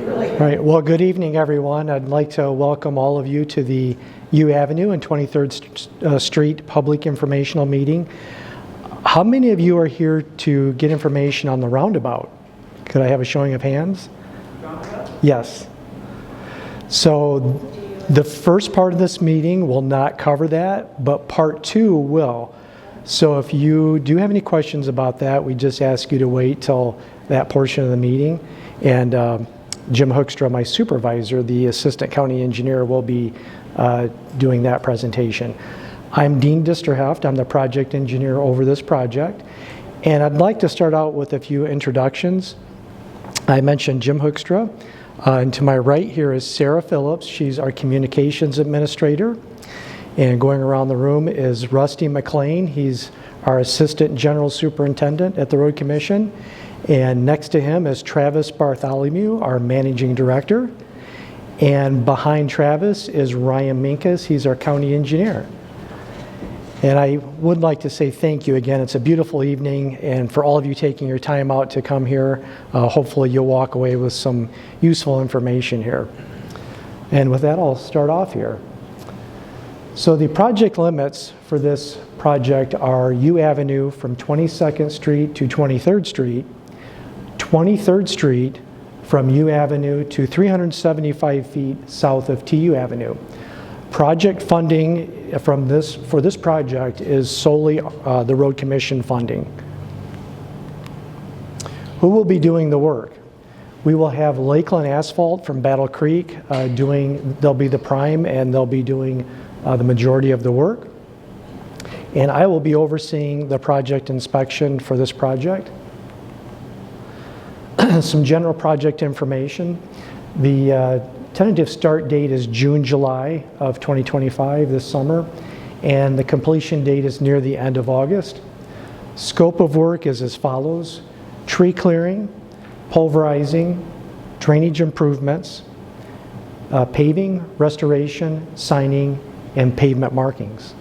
All right, well, good evening, everyone. I'd like to welcome all of you to the U Avenue and 23rd Street Public Informational Meeting. How many of you are here to get information on the roundabout? Could I have a showing of hands? Yes. So the first part of this meeting will not cover that, but part two will. So if you do have any questions about that, we just ask you to wait till that portion of the meeting. And Jim Hoekstra, my supervisor, the assistant county engineer, will be doing that presentation. I'm Dean Disterheft. I'm the project engineer over this project. And I'd like to start out with a few introductions. I mentioned Jim Hoekstra. And to my right here is Sarah Phillips. She's our communications administrator. And going around the room is Rusty McLean. He's our assistant general superintendent at the Road Commission. And next to him is Travis Bartholomew, our managing director. And behind Travis is Ryan Minkus. He's our county engineer. And I would like to say thank you again. It's a beautiful evening, and for all of you taking your time out to come here, hopefully you'll walk away with some useful information here. And with that, I'll start off here. So the project limits for this project are U Avenue from 22nd Street to 23rd Street, 23rd Street from U Avenue to 375 feet south of TU Avenue. Project funding for this project is solely the Road Commission funding. Who will be doing the work? We will have Lakeland Asphalt from Battle Creek they'll be the prime, and they'll be doing the majority of the work. And I will be overseeing the project inspection for this project. Some general project information. The tentative start date is June, July of 2025 this summer, and the completion date is near the end of August. Scope of work is as follows: tree clearing, pulverizing, drainage improvements, paving, restoration, signing, and pavement markings.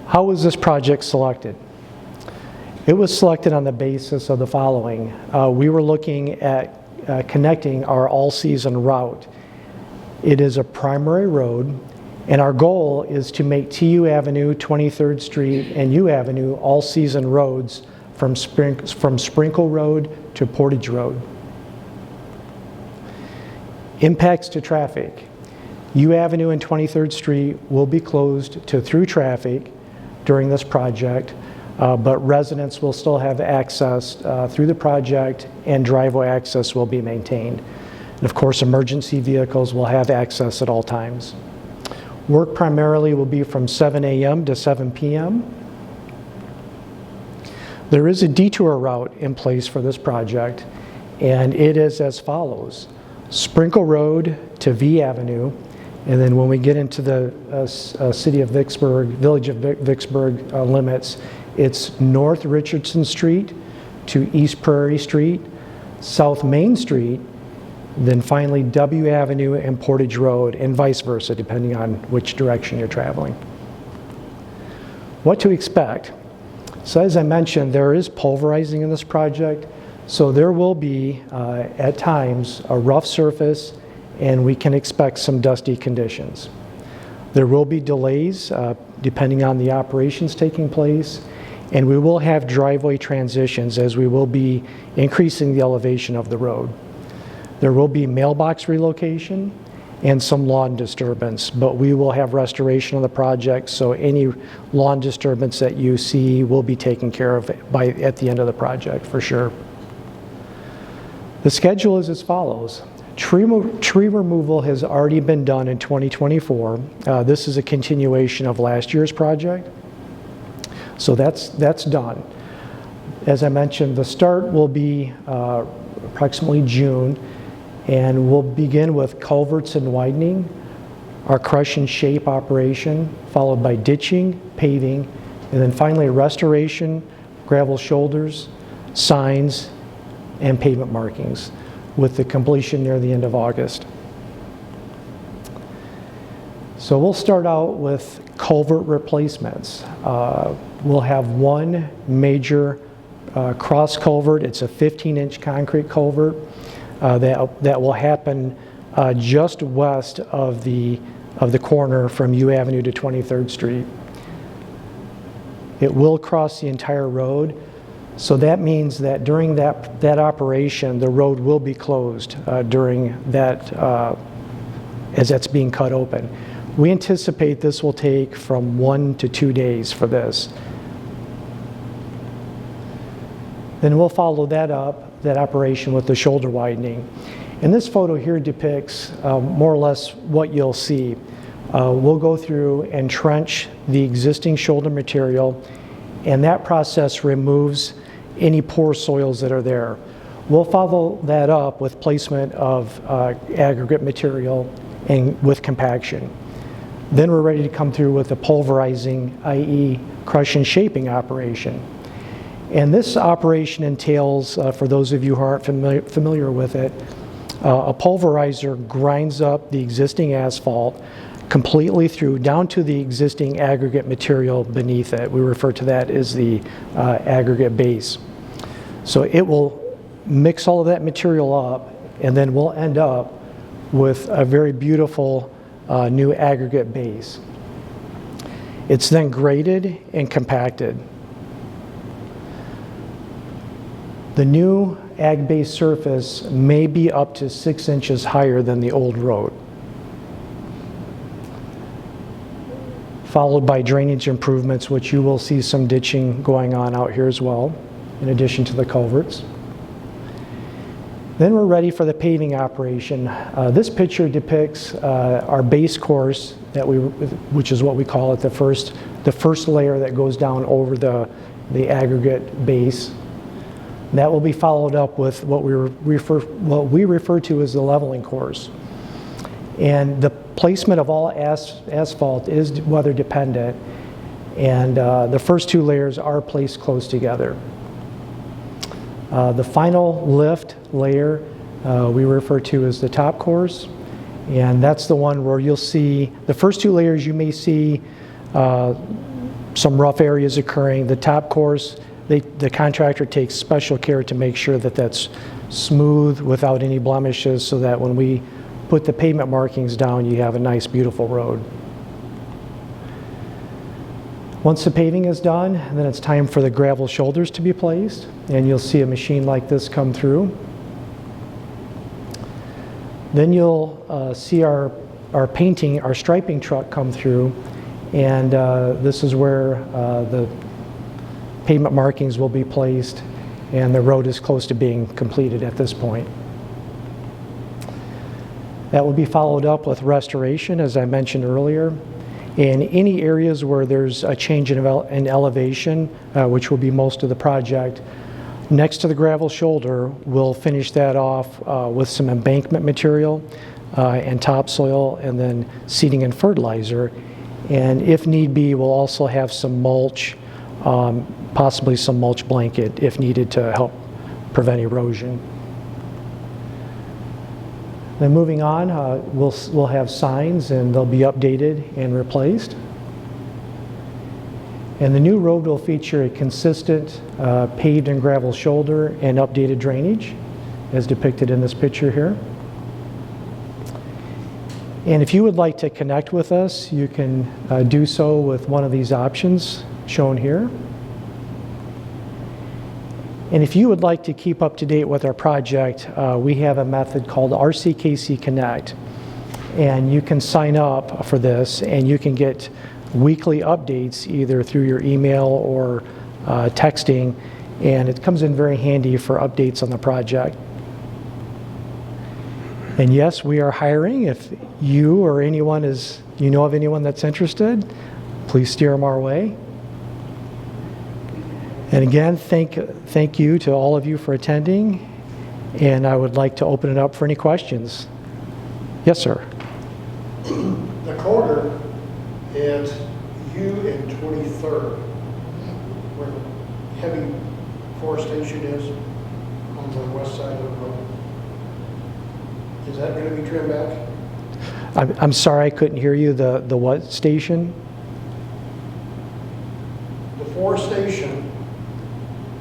How was this project selected? It was selected on the basis of the following. We were looking at connecting our all-season route. It is a primary road, and our goal is to make TU Avenue, 23rd Street, and U Avenue all-season roads from Sprinkle Road to Portage Road. Impacts to traffic. U Avenue and 23rd Street will be closed to through traffic during this project, but residents will still have access through the project, and driveway access will be maintained. And of course, emergency vehicles will have access at all times. Work primarily will be from 7 a.m. to 7 p.m. There is a detour route in place for this project, and it is as follows: Sprinkle Road to V Avenue, and then when we get into the city of Vicksburg, village of Vicksburg limits, it's North Richardson Street to East Prairie Street, South Main Street, then finally W Avenue and Portage Road, and vice versa, depending on which direction you're traveling. What to expect? So as I mentioned, there is pulverizing in this project, so there will be, at times, a rough surface, and we can expect some dusty conditions. There will be delays depending on the operations taking place, and we will have driveway transitions as we will be increasing the elevation of the road. There will be mailbox relocation and some lawn disturbance, but we will have restoration of the project, so any lawn disturbance that you see will be taken care of at the end of the project for sure. The schedule is as follows. Tree removal has already been done in 2024. This is a continuation of last year's project. So that's done. As I mentioned, the start will be approximately June, and we'll begin with culverts and widening, our crush and shape operation, followed by ditching, paving, and then finally restoration, gravel shoulders, signs, and pavement markings, with the completion near the end of August. So we'll start out with culvert replacements. We'll have one major cross culvert. It's a 15-inch concrete culvert that will happen just west of the corner from U Avenue to 23rd Street. It will cross the entire road, so that means that during that operation, the road will be closed during that as that's being cut open. We anticipate this will take from 1 to 2 days for this. Then we'll follow that operation with the shoulder widening. And this photo here depicts more or less what you'll see. We'll go through and trench the existing shoulder material, and that process removes any poor soils that are there. We'll follow that up with placement of aggregate material and with compaction. Then we're ready to come through with the pulverizing, i.e. crush and shaping operation. And this operation entails, for those of you who aren't familiar with it, a pulverizer grinds up the existing asphalt completely through down to the existing aggregate material beneath it. We refer to that as the aggregate base. So it will mix all of that material up, and then we'll end up with a very beautiful new aggregate base. It's then graded and compacted. The new ag base surface may be up to 6 inches higher than the old road, followed by drainage improvements, which you will see some ditching going on out here as well, in addition to the culverts. Then we're ready for the paving operation. This picture depicts our base course, which is what we call it, the first layer that goes down over the aggregate base. That will be followed up with what we refer to as the leveling course. And the placement of all asphalt is weather dependent, and the first 2 layers are placed close together. The final lift layer we refer to as the top course, and that's the one where you'll see the first 2 layers. You may see some rough areas occurring. The top course, the contractor takes special care to make sure that that's smooth without any blemishes, so that when we put the pavement markings down, you have a nice, beautiful road. Once the paving is done, then it's time for the gravel shoulders to be placed, and you'll see a machine like this come through. Then you'll see our striping truck come through, and this is where the pavement markings will be placed, and the road is close to being completed at this point. That will be followed up with restoration, as I mentioned earlier. In any areas where there's a change in elevation, which will be most of the project, next to the gravel shoulder, we'll finish that off with some embankment material and topsoil, and then seeding and fertilizer. And if need be, we'll also have some mulch, possibly some mulch blanket if needed to help prevent erosion. Then moving on, we'll have signs, and they'll be updated and replaced. And the new road will feature a consistent paved and gravel shoulder and updated drainage, as depicted in this picture here. And if you would like to connect with us, you can do so with one of these options shown here. And if you would like to keep up to date with our project, we have a method called RCKC Connect. And you can sign up for this, and you can get weekly updates either through your email or texting, and it comes in very handy for updates on the project. And yes, we are hiring. If you or anyone you know of anyone that's interested, please steer them our way. And again, thank you to all of you for attending, and I would like to open it up for any questions. Yes, sir. The corner at U and 23rd, where the heavy forestation is on the west side of the road, is that going to be trimmed back? I'm sorry, I couldn't hear you. The what station? The forestation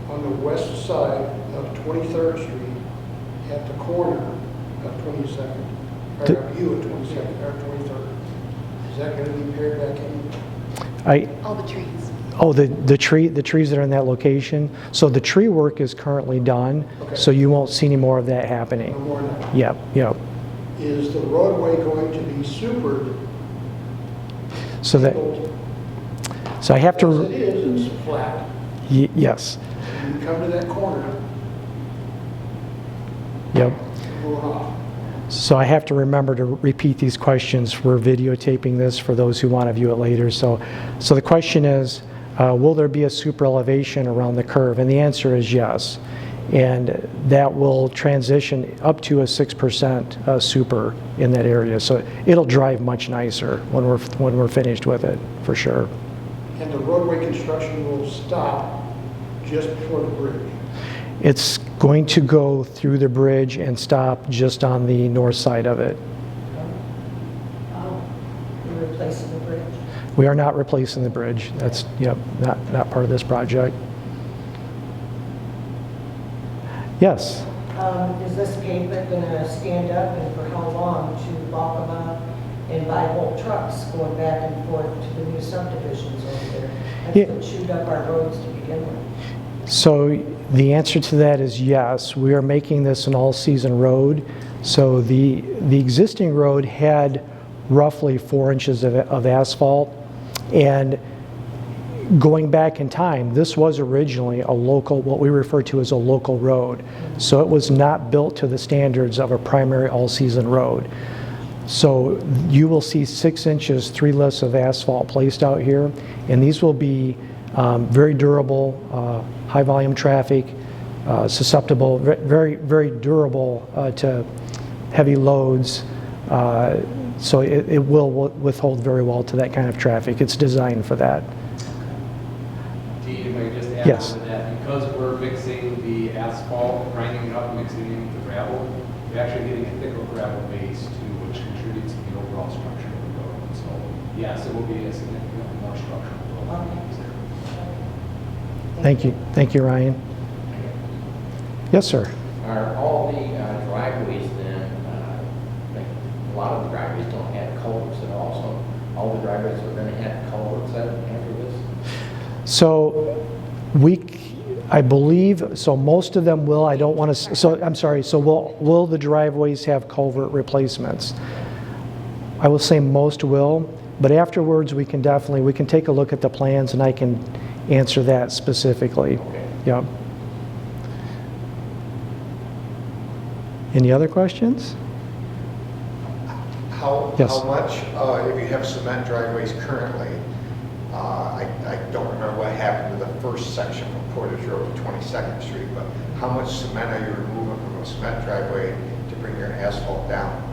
on the west side of 23rd Street at the corner of 22nd, or of you at 22nd, or 23rd. Is that going to be pared back in? All the trees. Oh, the trees that are in that location. So the tree work is currently done, Okay. so you won't see any more of that happening. No more now. Yep, yep. Is the roadway going to be supered? So that, so I have As to, it is, it's flat. yes, You come to that corner, yep. going off. So I have to remember to repeat these questions. We're videotaping this for those who want to view it later. So the question is, will there be a super elevation around the curve? And the answer is yes. And that will transition up to a 6% super in that area. So it'll drive much nicer when we're finished with it, for sure. And the roadway construction will stop just before the bridge. It's going to go through the bridge and stop just on the north side of it. You're replacing the bridge? We are not replacing the bridge. That's, yep, not part of this project. Yes? Is this pavement going to stand up, and for how long, to bulk them up and buy whole trucks going back and forth to the new subdivisions over there? That's Yeah. what chewed up our roads to begin with. So the answer to that is yes. We are making this an all-season road. So the existing road had roughly 4 inches of asphalt. And going back in time, this was originally a local, what we refer to as a local road. So it was not built to the standards of a primary all-season road. So you will see 6 inches, 3 lifts of asphalt placed out here, and these will be very durable, high volume traffic, susceptible, very, very durable to heavy loads. So it will withhold very well to that kind of traffic. It's designed for that. Dean, if I could just add Yes. on to that, because we're mixing the asphalt, grinding it up, mixing it with the gravel, we're actually getting a thicker gravel base too, which contributes to the overall structure of the road. So yes, it will be a significantly more structural road. Thank you. Thank you, Ryan. Yes, sir. Are all the driveways then, like, a lot of the driveways don't have culverts at all, so all the driveways are going to have culverts after this? So I believe, so most of them will. I don't want to, so I'm sorry, so will the driveways have culvert replacements? I will say most will, but afterwards we can take a look at the plans and I can answer that specifically. Okay. Yep. Any other questions? Yes. How much, if you have cement driveways currently, I don't remember what happened to the first section from Portage Road to 22nd Street, but how much cement are you removing from a cement driveway to bring your asphalt down?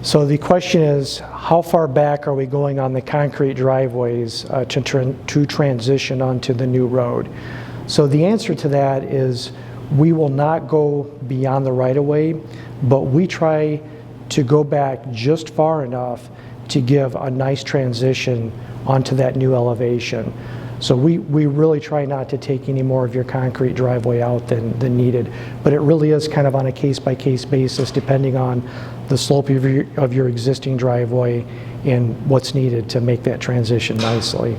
So the question is, how far back are we going on the concrete driveways to transition onto the new road? So the answer to that is we will not go beyond the right-of-way, but we try to go back just far enough to give a nice transition onto that new elevation. So we really try not to take any more of your concrete driveway out than needed, but it really is kind of on a case-by-case basis depending on the slope of your existing driveway and what's needed to make that transition nicely.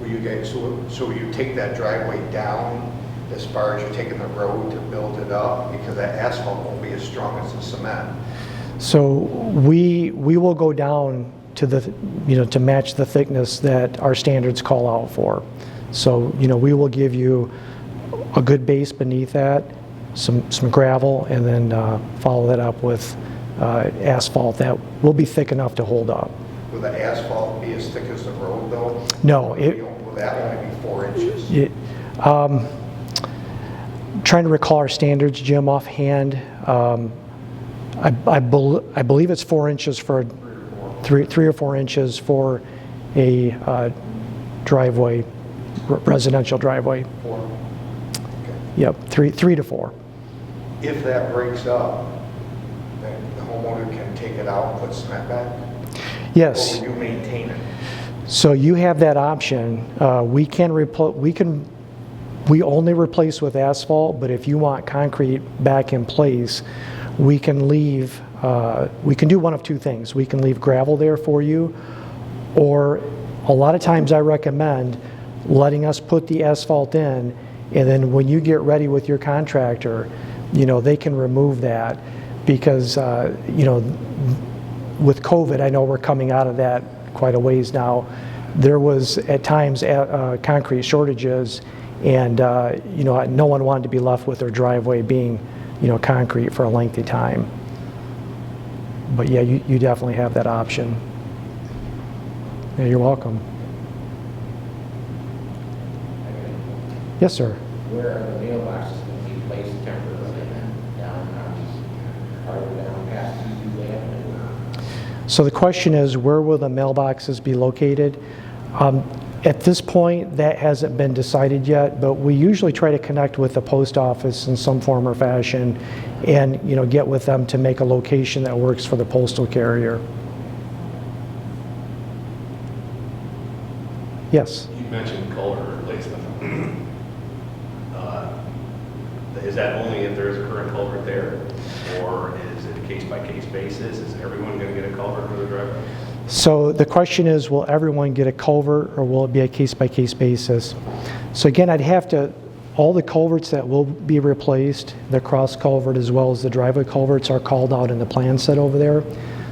Will you guys, so will you take that driveway down as far as you're taking the road to build it up? Because that asphalt won't be as strong as the cement. So we will go down to to match the thickness that our standards call out for. So we will give you a good base beneath that, some gravel, and then follow that up with asphalt that will be thick enough to hold up. Will the asphalt be as thick as the road though? No, Will that only be 4 inches? Trying to recall our standards, Jim, offhand. I believe it's 4 inches for 3 or 4 inches for a driveway, residential driveway. 4. Okay. Yep, 3 to 4. If that breaks up, then the homeowner can take it out and put cement back? Yes. Or will you maintain it? So you have that option. We can we only replace with asphalt, but if you want concrete back in place, we can leave, we can do one of two things. We can leave gravel there for you, or a lot of times I recommend letting us put the asphalt in, and then when you get ready with your contractor, they can remove that, because, with COVID, I know we're coming out of that quite a ways now. There was at times concrete shortages, and no one wanted to be left with their driveway being concrete for a lengthy time. But yeah, you definitely have that option. Yeah, you're welcome. Yes, sir. Where are the mailboxes going to be placed temporarily then? Down, farther down past UU Avenue? So the question is, where will the mailboxes be located? At this point, that hasn't been decided yet, but we usually try to connect with the post office in some form or fashion and get with them to make a location that works for the postal carrier. Yes? You mentioned culvert replacement. Is that only if there is a current culvert there? Or is it a case-by-case basis? Is everyone going to get a culvert for the driveway? So the question is, will everyone get a culvert, or will it be a case-by-case basis? So again, all the culverts that will be replaced, the cross culvert as well as the driveway culverts, are called out in the plan set over there.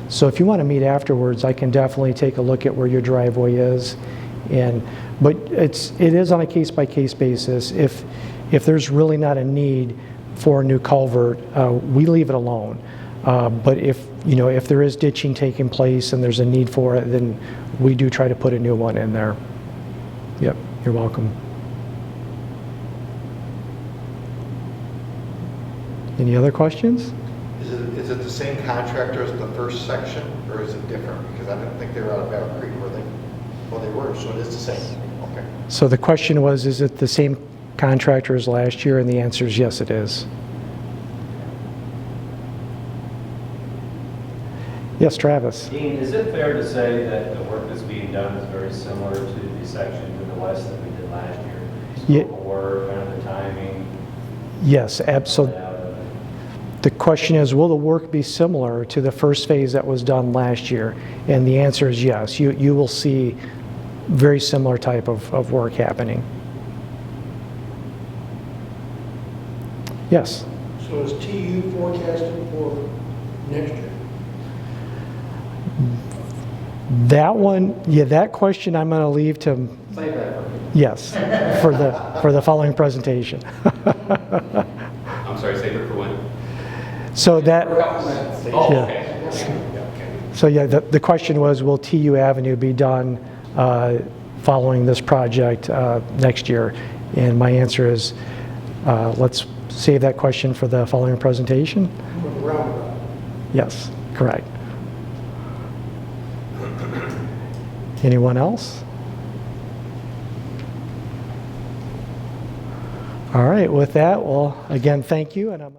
So if you want to meet afterwards, I can definitely take a look at where your driveway is. But it is on a case-by-case basis. If there's really not a need for a new culvert, we leave it alone. But if there is ditching taking place and there's a need for it, then we do try to put a new one in there. Yep, you're welcome. Any other questions? Is it the same contractor as the first section, or is it different? Because I didn't think they were out of Battle Creek, were they? Well, they were, so it is the same. Okay. So the question was, is it the same contractor as last year? And the answer is yes, it is. Yes, Travis. Dean, is it fair to say that the work that's being done is very similar to the section to the west that we did last year? Yeah. Scope of work, kind of the timing? Yes, absolutely. layout of it? The question is, will the work be similar to the first phase that was done last year? And the answer is yes. You will see very similar type of work happening. Yes. So is TU forecasted for next year? That one, yeah, that question I'm going to leave to, Save that for me. yes, for the following presentation. I'm sorry, save it for when? So that, For a couple minutes. Oh, Yeah. okay. Okay. so yeah, the question was, will TU Avenue be done following this project next year? And my answer is, let's save that question for the following presentation. For the roundabout? Yes, correct. Anyone else? All right, with that, well, again, thank you. And I'm